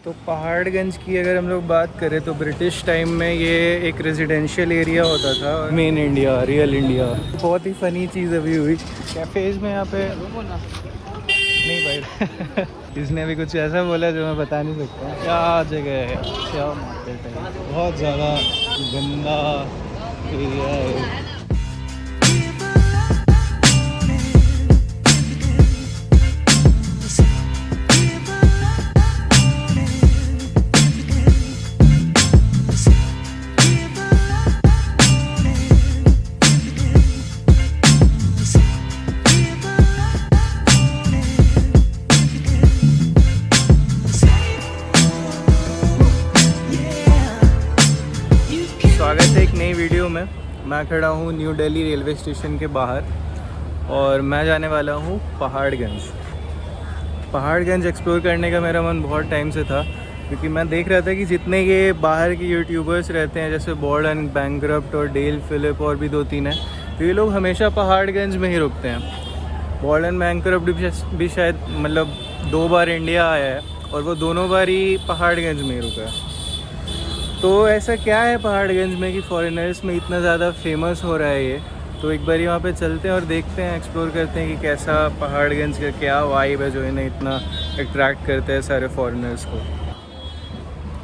तो पहाड़गंज की अगर हम लोग बात करें तो ब्रिटिश टाइम में ये एक रेजिडेंशियल एरिया होता था। Main India, real India. बहुत ही फ़नी चीज़ अभी हुई कैफ़ेज़ में यहाँ पे नहीं भाई इसने अभी कुछ ऐसा बोला जो मैं बता नहीं सकता। क्या जगह है, क्या मार्केट है, बहुत ज़्यादा गंदा एरिया है। स्वागत है एक नई वीडियो में। मैं खड़ा हूँ न्यू दिल्ली रेलवे स्टेशन के बाहर और मैं जाने वाला हूँ पहाड़गंज। पहाड़गंज एक्सप्लोर करने का मेरा मन बहुत टाइम से था, क्योंकि मैं देख रहा था कि जितने ये बाहर के यूट्यूबर्स रहते हैं जैसे बॉल्ड एंड बैंकरप्ट और डेल फिलिप और भी 2-3 हैं, तो ये लोग हमेशा पहाड़गंज में ही रुकते हैं। बॉल्ड एंड बैंकरप्ट भी शायद मतलब 2 बार इंडिया आया है और वो दोनों बार ही पहाड़गंज में ही रुका है। तो ऐसा क्या है पहाड़गंज में कि फॉरेनर्स में इतना ज़्यादा फेमस हो रहा है ये। तो एक बार वहाँ पे चलते हैं और देखते हैं, एक्सप्लोर करते हैं कि कैसा पहाड़गंज का क्या वाइब है जो इन्हें इतना अट्रैक्ट करता है सारे फॉरेनर्स को।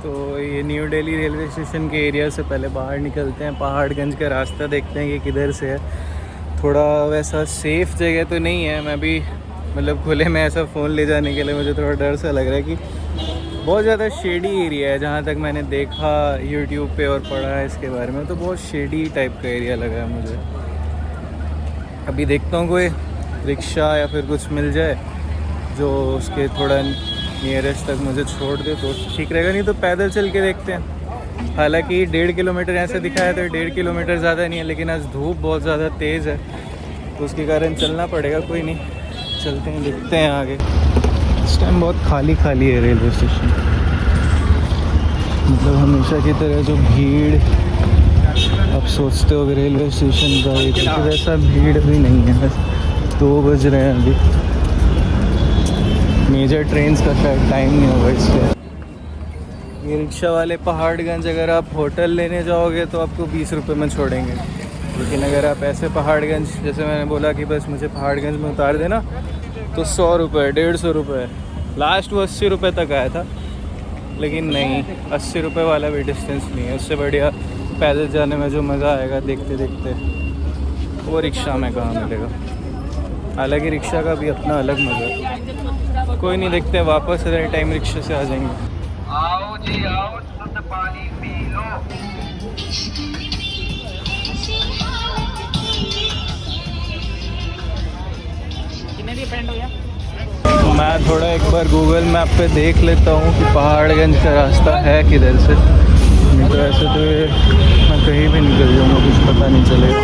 तो ये न्यू दिल्ली रेलवे स्टेशन के एरिया से पहले बाहर निकलते हैं, पहाड़गंज का रास्ता देखते हैं कि किधर से है। थोड़ा वैसा सेफ़ जगह तो नहीं है, मैं भी मतलब खुले में ऐसा फ़ोन ले जाने के लिए मुझे थोड़ा डर सा लग रहा है कि बहुत ज़्यादा शेडी एरिया है। जहाँ तक मैंने देखा यूट्यूब पे और पढ़ा है इसके बारे में, तो बहुत शेडी टाइप का एरिया लगा है मुझे। अभी देखता हूँ कोई रिक्शा या फिर कुछ मिल जाए जो उसके थोड़ा नियरेस्ट तक मुझे छोड़ दे तो ठीक रहेगा, नहीं तो पैदल चल के देखते हैं। हालांकि 1.5 किलोमीटर ऐसा दिखाया तो 1.5 किलोमीटर ज़्यादा नहीं है, लेकिन आज धूप बहुत ज़्यादा तेज़ है तो उसके कारण चलना पड़ेगा। कोई नहीं, चलते हैं, देखते हैं आगे। इस टाइम बहुत खाली है रेलवे स्टेशन, मतलब हमेशा की तरह जो भीड़ आप सोचते हो रेलवे स्टेशन का है, क्योंकि वैसा भीड़ भी नहीं है। बस 2 बज रहे हैं अभी, मेजर ट्रेन्स का शायद टाइम नहीं होगा इसलिए। ये रिक्शा वाले पहाड़गंज अगर आप होटल लेने जाओगे तो आपको 20 रुपये में छोड़ेंगे, लेकिन अगर आप ऐसे पहाड़गंज जैसे मैंने बोला कि बस मुझे पहाड़गंज में उतार देना तो 100 रुपये, 150 रुपये, लास्ट वो 80 रुपये तक आया था। लेकिन नहीं, 80 रुपये वाला भी डिस्टेंस नहीं है। उससे बढ़िया पैदल जाने में जो मज़ा आएगा देखते देखते, वो रिक्शा में कहाँ मिलेगा। हालांकि रिक्शा का भी अपना अलग मज़ा है। कोई नहीं, देखते हैं, वापस अगर टाइम रिक्शा से आ जाएंगे। आओ जी आओ, शुद्ध पानी पी लो। मैं थोड़ा एक बार गूगल मैप पे देख लेता हूँ कि पहाड़गंज का रास्ता है किधर से, नहीं तो ऐसे तो मैं कहीं भी निकल जाऊँगा, कुछ पता नहीं चलेगा।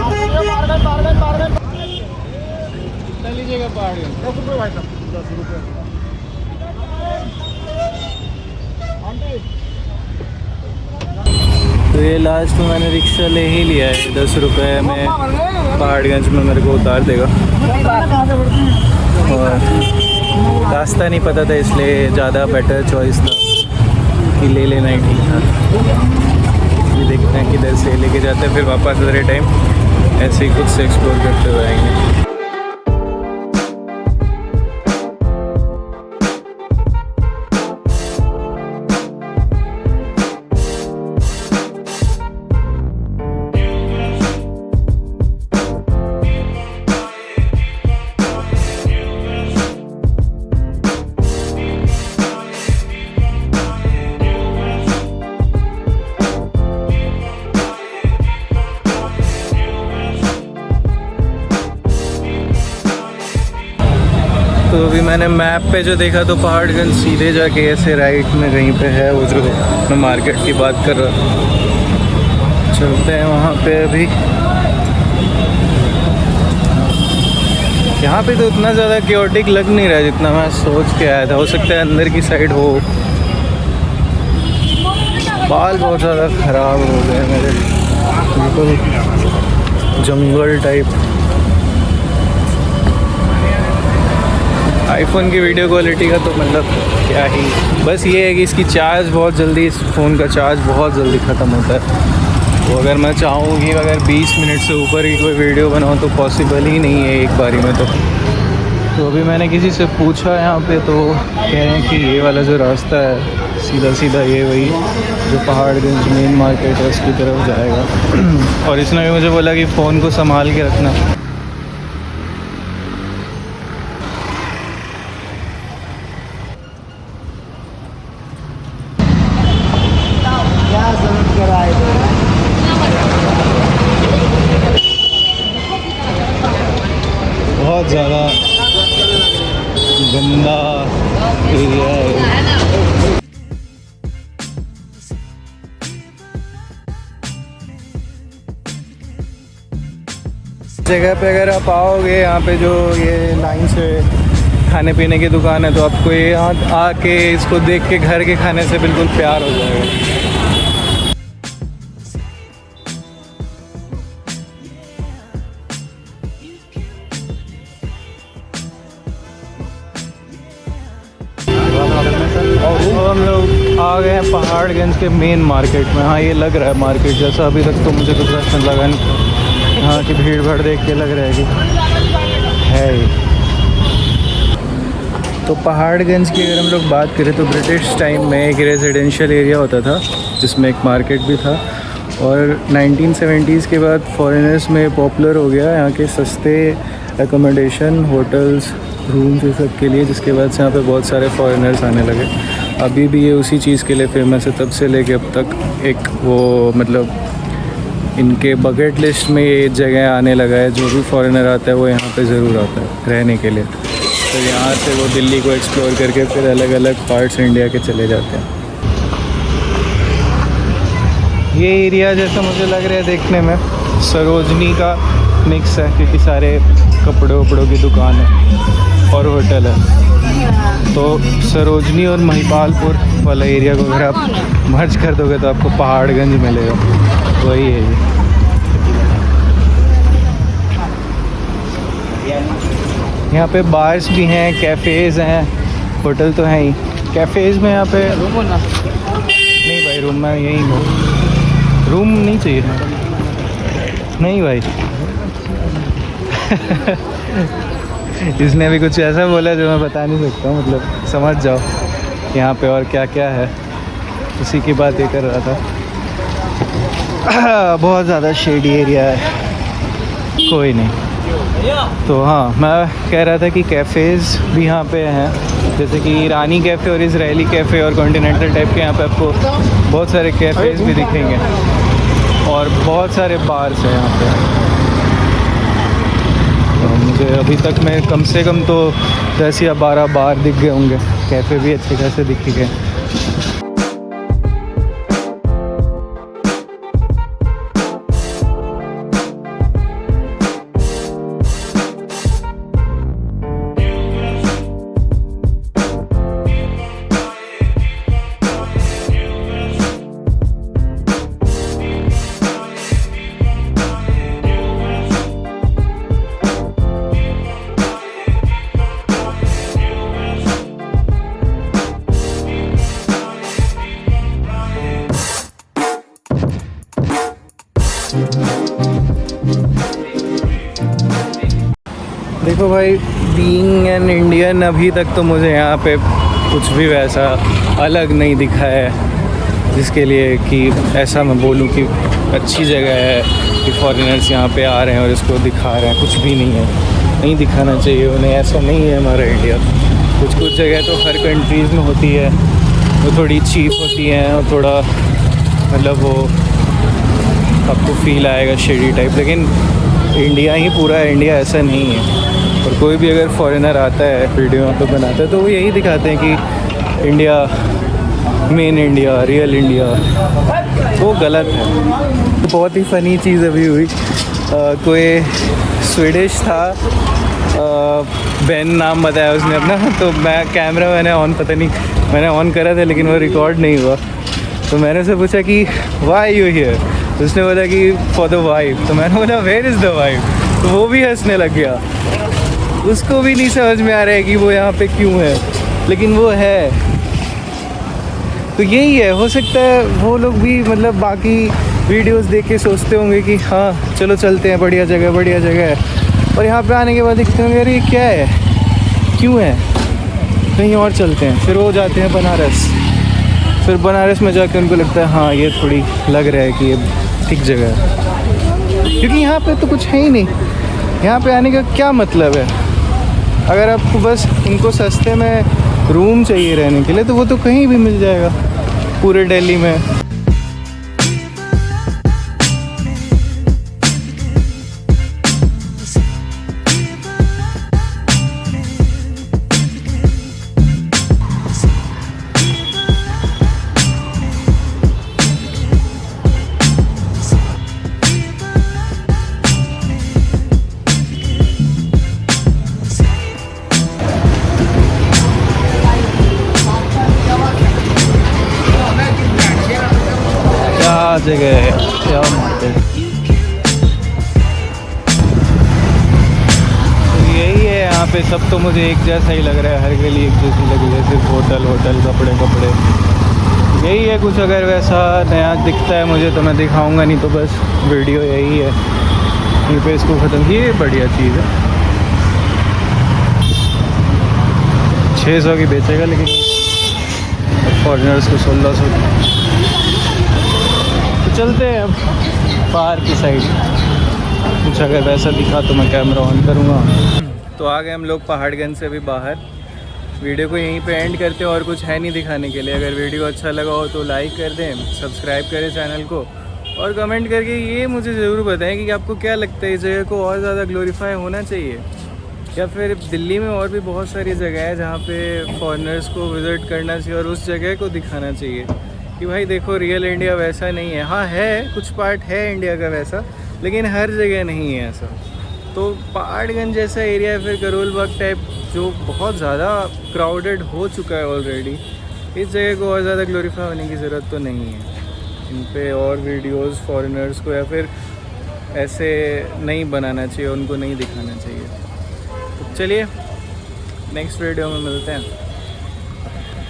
चल लीजिएगा पहाड़गंज, 10 रुपये भाई साहब, 10 रुपये। तो ये लास्ट में मैंने रिक्शा ले ही लिया है, 10 रुपये में पहाड़गंज में मेरे को उतार देगा। और रास्ता नहीं पता था इसलिए ज़्यादा बेटर चॉइस था कि ले लेना ही ठीक था। ये देखते हैं किधर से लेके जाते हैं, फिर वापस अगले टाइम ऐसे ही कुछ से एक्सप्लोर करते हुए आएंगे। तो अभी मैंने मैप पे जो देखा तो पहाड़गंज सीधे जाके ऐसे राइट में कहीं पे है, वो जो मैं मार्केट की बात कर रहा था। चलते हैं वहाँ पे। अभी यहाँ पे तो उतना ज़्यादा क्योटिक लग नहीं रहा जितना मैं सोच के आया था। हो सकता है अंदर की साइड हो। बाल बहुत ज़्यादा ख़राब हो गए मेरे, बिल्कुल जंगल टाइप। आईफोन की वीडियो क्वालिटी का तो मतलब क्या ही बस ये है कि इसकी चार्ज बहुत जल्दी, इस फ़ोन का चार्ज बहुत जल्दी ख़त्म होता है। तो अगर मैं चाहूँ कि अगर 20 मिनट से ऊपर की कोई वीडियो बनाऊँ तो पॉसिबल ही नहीं है एक बारी में। तो अभी मैंने किसी से पूछा यहाँ पे, तो कह रहे हैं कि ये वाला जो रास्ता है सीधा सीधा ये वही जो पहाड़गंज मेन मार्केट है उसकी तरफ जाएगा। और इसने भी मुझे बोला कि फ़ोन को संभाल के रखना। बहुत ज़्यादा गंदा एरिया है। जगह पे अगर आप आओगे यहाँ पे जो ये लाइन से खाने पीने की दुकान है, तो आपको ये यहाँ आके इसको देख के घर के खाने से बिल्कुल प्यार हो जाएगा। और हम लोग आ गए हैं पहाड़गंज के मेन मार्केट में। हाँ, ये लग रहा है मार्केट जैसा, अभी तक तो मुझे कुछ रास्ता लगा नहीं। यहाँ की भीड़ भाड़ देख के लग रहा है कि है ही। तो पहाड़गंज की अगर हम लोग बात करें तो ब्रिटिश टाइम में एक रेजिडेंशियल एरिया होता था जिसमें एक मार्केट भी था, और 1970s के बाद फॉरेनर्स में पॉपुलर हो गया यहाँ के सस्ते एकोमोडेशन, होटल्स, रूम्स ये सब के लिए, जिसके बाद से यहाँ पे बहुत सारे फॉरेनर्स आने लगे। अभी भी ये उसी चीज़ के लिए फेमस है, तब से लेके अब तक एक वो मतलब इनके बकेट लिस्ट में ये जगह आने लगा है। जो भी फॉरेनर आता है वो यहाँ पे ज़रूर आता है रहने के लिए। तो यहाँ से वो दिल्ली को एक्सप्लोर करके फिर अलग अलग पार्ट्स इंडिया के चले जाते हैं। ये एरिया जैसा मुझे लग रहा है देखने में सरोजनी का मिक्स है, क्योंकि सारे कपड़े वपड़ों की दुकान है और होटल है। तो सरोजनी और महिपालपुर वाला एरिया को अगर आप मर्ज कर दोगे तो आपको पहाड़गंज मिलेगा, वही है ये। यहाँ पे बार्स भी हैं, कैफ़ेज़ हैं, होटल तो हैं ही। कैफ़ेज़ में यहाँ पे नहीं भाई, रूम में यहीं हो, रूम नहीं चाहिए नहीं भाई। इसने अभी कुछ ऐसा बोला जो मैं बता नहीं सकता हूँ, मतलब समझ जाओ यहाँ पे और क्या क्या है, उसी की बात ये कर रहा था। बहुत ज़्यादा शेडी एरिया है, कोई नहीं। तो हाँ, मैं कह रहा था कि कैफ़ेज़ भी यहाँ पे हैं, जैसे कि ईरानी कैफ़े और इज़राइली कैफ़े और कॉन्टिनेंटल टाइप के। यहाँ पे आपको बहुत सारे कैफ़ेज़ भी दिखेंगे और बहुत सारे बार्स हैं यहाँ पे। तो मुझे अभी तक में कम से कम तो 10 या 12 बार दिख गए होंगे, कैफ़े भी अच्छे खासे दिख गए। देखो भाई, बीइंग एन इंडियन अभी तक तो मुझे यहाँ पे कुछ भी वैसा अलग नहीं दिखा है जिसके लिए कि ऐसा मैं बोलूँ कि अच्छी जगह है कि फॉरेनर्स यहाँ पे आ रहे हैं और इसको दिखा रहे हैं। कुछ भी नहीं है, नहीं दिखाना चाहिए उन्हें, ऐसा नहीं है हमारा इंडिया। कुछ जगह तो हर कंट्रीज़ में होती है, वो थोड़ी चीप होती हैं और थोड़ा मतलब वो आपको फील आएगा शेडी टाइप, लेकिन इंडिया ही पूरा इंडिया ऐसा नहीं है। और कोई भी अगर फॉरेनर आता है वीडियो पे बनाता है तो वो यही दिखाते हैं कि India, main India, real India, वो गलत है। तो बहुत ही फ़नी चीज़ अभी हुई, कोई स्वीडिश था, बेन नाम बताया उसने अपना, तो मैं कैमरा मैंने ऑन करा था लेकिन वो रिकॉर्ड नहीं हुआ। तो मैंने उससे पूछा कि वाई यू हियर, तो उसने बोला कि फॉर द वाइफ। तो मैंने बोला वेयर इज़ द वाइफ, तो वो भी हंसने लग गया। उसको भी नहीं समझ में आ रहा है कि वो यहाँ पे क्यों है, लेकिन वो है। तो यही है, हो सकता है वो लोग भी मतलब बाकी वीडियोस देख के सोचते होंगे कि हाँ चलो चलते हैं, बढ़िया जगह है, और यहाँ पे आने के बाद देखते होंगे अरे ये क्या है, क्यों है, कहीं और चलते हैं। फिर वो जाते हैं बनारस, फिर बनारस में जाकर उनको लगता है हाँ ये थोड़ी लग रहा है कि ये ठीक जगह है, क्योंकि यहाँ पे तो कुछ है ही नहीं। यहाँ पे आने का क्या मतलब है? अगर आपको बस उनको सस्ते में रूम चाहिए रहने के लिए तो वो तो कहीं भी मिल जाएगा पूरे दिल्ली में। जगह है क्या मानते हैं। तो यही है, यहाँ पे सब तो मुझे एक जैसा ही लग रहा है, हर गली एक जैसी लग रही है, सिर्फ होटल कपड़े। यही है कुछ, अगर वैसा नया दिखता है मुझे तो मैं दिखाऊंगा, नहीं तो बस वीडियो यही है, यहीं पे इसको ख़त्म। ये बढ़िया चीज़ है, 600 की बेचेगा लेकिन फॉरेनर्स को 1600। चलते हैं अब बाहर की साइड, कुछ अगर वैसा दिखा तो मैं कैमरा ऑन करूँगा। तो आ गए हम लोग पहाड़गंज से भी बाहर। वीडियो को यहीं पे एंड करते हैं, और कुछ है नहीं दिखाने के लिए। अगर वीडियो अच्छा लगा हो तो लाइक कर दें, सब्सक्राइब करें चैनल को, और कमेंट करके ये मुझे ज़रूर बताएं कि आपको क्या लगता है इस जगह को और ज़्यादा ग्लोरीफाई होना चाहिए, या फिर दिल्ली में और भी बहुत सारी जगह है जहाँ पे फॉरेनर्स को विज़िट करना चाहिए और उस जगह को दिखाना चाहिए कि भाई देखो रियल इंडिया वैसा नहीं है। हाँ है, कुछ पार्ट है इंडिया का वैसा, लेकिन हर जगह नहीं है ऐसा। तो पहाड़गंज जैसा एरिया है, फिर करोल बाग टाइप, जो बहुत ज़्यादा क्राउडेड हो चुका है ऑलरेडी, इस जगह को और ज़्यादा ग्लोरीफाई होने की ज़रूरत तो नहीं है। इन पे और वीडियोस फॉरेनर्स को या फिर ऐसे नहीं बनाना चाहिए, उनको नहीं दिखाना चाहिए। तो चलिए नेक्स्ट वीडियो में मिलते हैं।